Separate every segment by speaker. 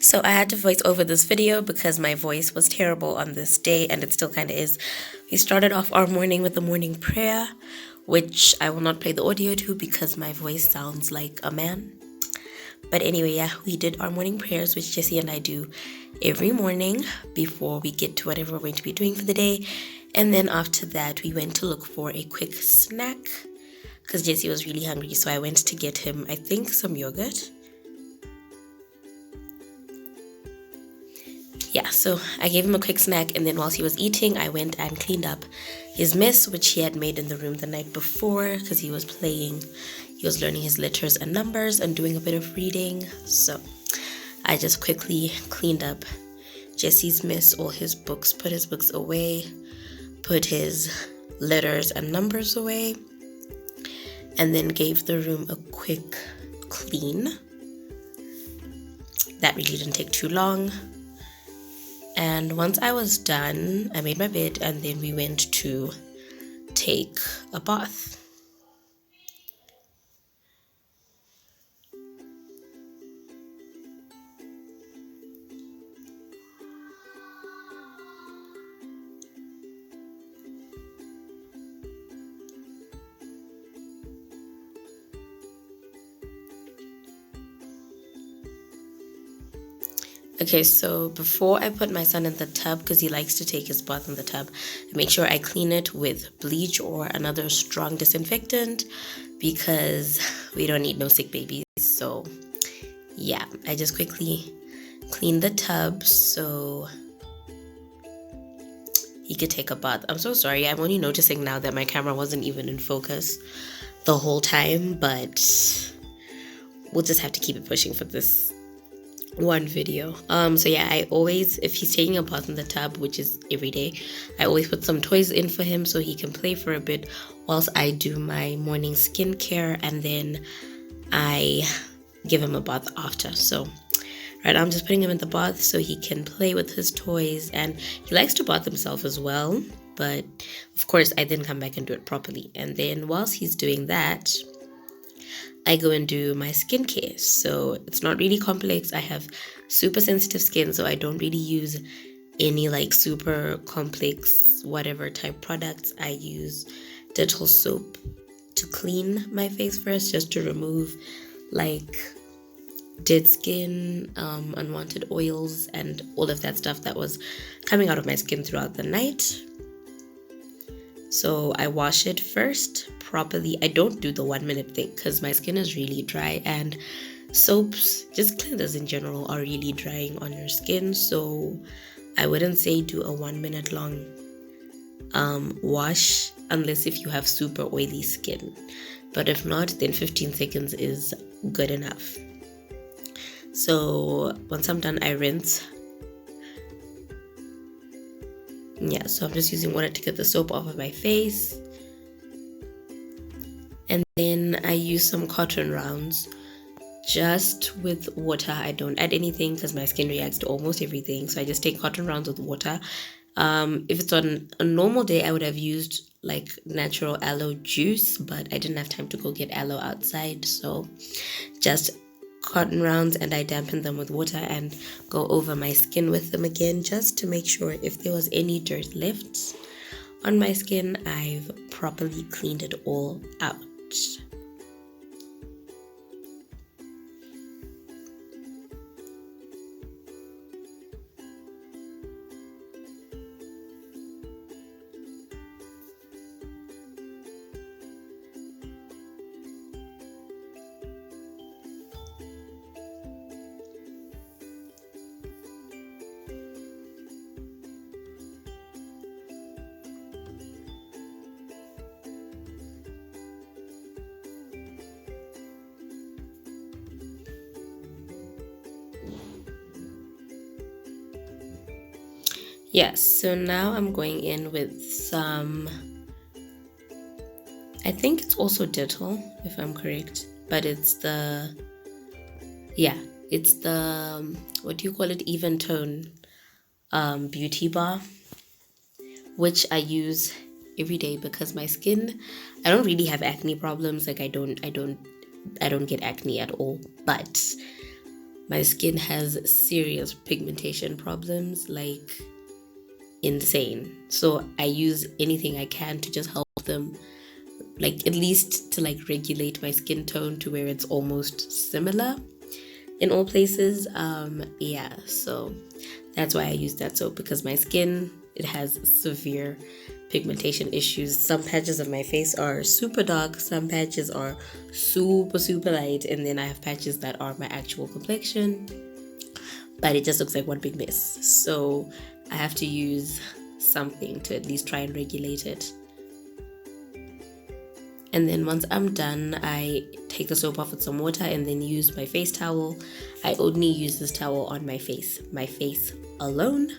Speaker 1: So I had to voice over this video because my voice was terrible on this day, and it still kind of is. We started off our morning with the morning prayer, which I will not play the audio to because my voice sounds like a man. But anyway, yeah, we did our morning prayers, which Jessie and I do every morning before we get to whatever we're going to be doing for the day. And then after that, we went to look for a quick snack because Jessie was really hungry. So I went to get him, I think, some yogurt. Yeah, so I gave him a quick snack, and then whilst he was eating, I went and cleaned up his mess, which he had made in the room the night before because he was playing. He was learning his letters and numbers and doing a bit of reading. So I just quickly cleaned up Jesse's mess, all his books, put his books away, put his letters and numbers away, and then gave the room a quick clean. That really didn't take too long. And once I was done, I made my bed, and then we went to take a bath. Okay, so before I put my son in the tub, because he likes to take his bath in the tub, I make sure I clean it with bleach or another strong disinfectant because we don't need no sick babies. So yeah, I just quickly clean the tub so he could take a bath. I'm so sorry, I'm only noticing now that my camera wasn't even in focus the whole time, but we'll just have to keep it pushing for this one video. So yeah, I always, if he's taking a bath in the tub, which is every day, I always put some toys in for him so he can play for a bit whilst I do my morning skincare, and then I give him a bath after. So right now I'm just putting him in the bath so he can play with his toys, and he likes to bath himself as well, but of course I then come back and do it properly. And then whilst he's doing that, I go and do my skincare. So it's not really complex. I have super sensitive skin, so I don't really use any like super complex whatever type products. I use Dettol soap to clean my face first, just to remove like dead skin, unwanted oils, and all of that stuff that was coming out of my skin throughout the night. So I wash it first properly. I don't do the 1 minute thing because my skin is really dry, and soaps, just cleansers in general, are really drying on your skin. So I wouldn't say do a 1 minute long wash unless if you have super oily skin. But if not, then 15 seconds is good enough. So once I'm done, I rinse. Yeah, so I'm just using water to get the soap off of my face. And then I use some cotton rounds just with water. I don't add anything because my skin reacts to almost everything. So I just take cotton rounds with water. If it's on a normal day, I would have used like natural aloe juice, but I didn't have time to go get aloe outside. So just cotton rounds, and I dampen them with water and go over my skin with them again, just to make sure if there was any dirt left on my skin, I've properly cleaned it all out. Yes, so now I'm going in with some, I think it's also Dettol, if I'm correct, but it's the, yeah, it's the, what do you call it, even tone beauty bar, which I use every day because my skin, I don't really have acne problems. Like I don't get acne at all, but my skin has serious pigmentation problems, like insane. So I use anything I can to just help them, like at least to like regulate my skin tone to where it's almost similar in all places. Yeah, so that's why I use that soap, because my skin, it has severe pigmentation issues. Some patches of my face are super dark, some patches are super light, and then I have patches that are my actual complexion, but it just looks like one big mess. So I have to use something to at least try and regulate it. And then once I'm done, I take the soap off with some water and then use my face towel. I only use this towel on my face alone.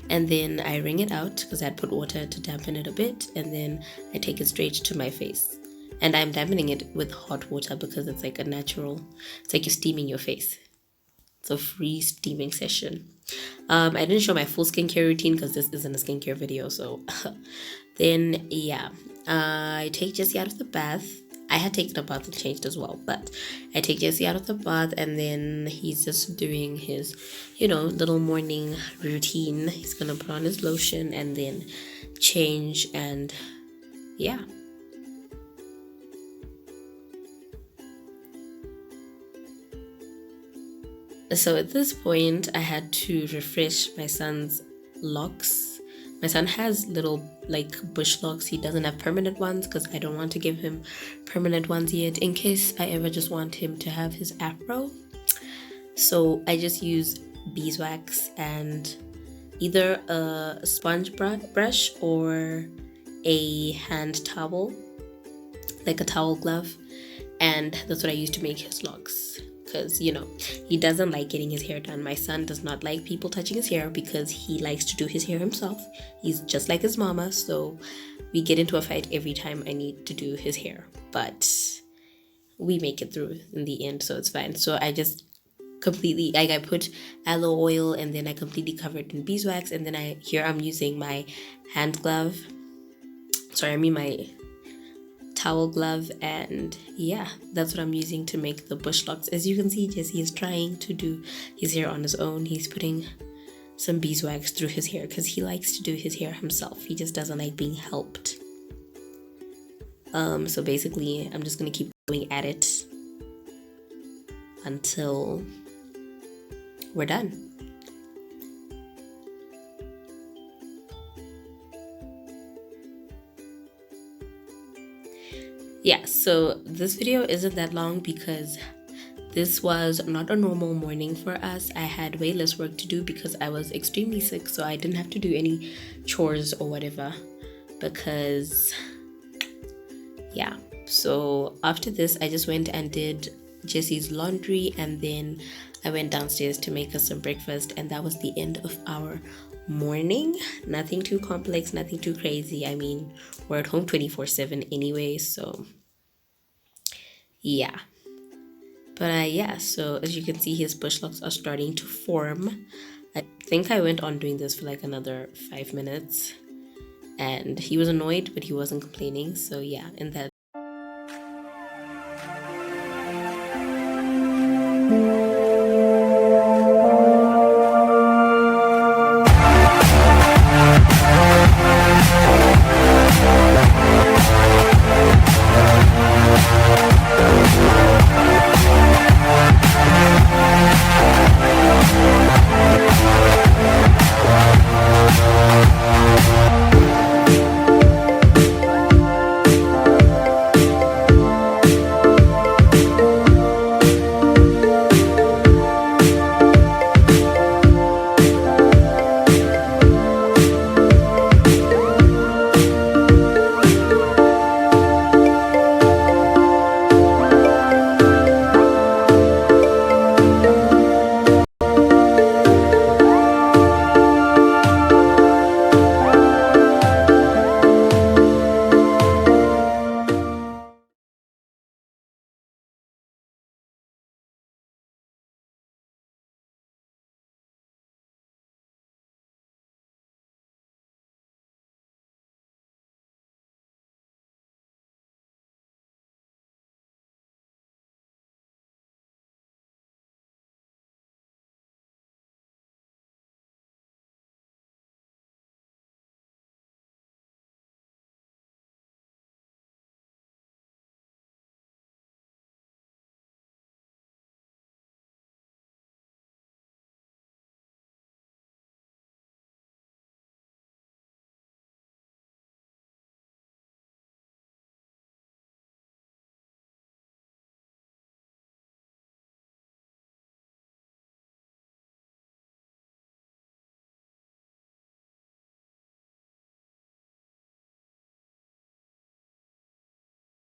Speaker 1: And then I wring it out because I had put water to dampen it a bit, and then I take it straight to my face. And I'm dampening it with hot water because it's like a natural, it's like you're steaming your face. It's a free steaming session. I didn't show my full skincare routine because this isn't a skincare video. So then, yeah, I take Jesse out of the bath. I had taken a bath and changed as well, but I take Jesse out of the bath, and then he's just doing his, little morning routine. He's gonna put on his lotion and then change, and yeah. So at this point, I had to refresh my son's locks. My son has little like bush locks. He doesn't have permanent ones because I don't want to give him permanent ones yet, in case I ever just want him to have his afro. So I just use beeswax and either a sponge brush or a hand towel, like a towel glove, and that's what I use to make his locks. Because he doesn't like getting his hair done. My son does not like people touching his hair because he likes to do his hair himself. He's just like his mama, so we get into a fight every time I need to do his hair, but we make it through in the end, so it's fine. So I just completely, like, I put aloe oil and then I completely cover it in beeswax, and then I'm using my my towel glove, and yeah, that's what I'm using to make the bush locks. As you can see, Jesse is trying to do his hair on his own. He's putting some beeswax through his hair because he likes to do his hair himself. He just doesn't like being helped. So basically I'm just gonna keep going at it until we're done. Yeah, so this video isn't that long because this was not a normal morning for us. I had way less work to do because I was extremely sick, so I didn't have to do any chores or whatever, because yeah. So after this, I just went and did Jesse's laundry, and then I went downstairs to make us some breakfast, and that was the end of our morning. Nothing too complex, nothing too crazy. I mean, we're at home 24/7 anyway, so yeah. But yeah, so as you can see, his bush locks are starting to form. I think I went on doing this for like another 5 minutes, and he was annoyed, but he wasn't complaining. So yeah, and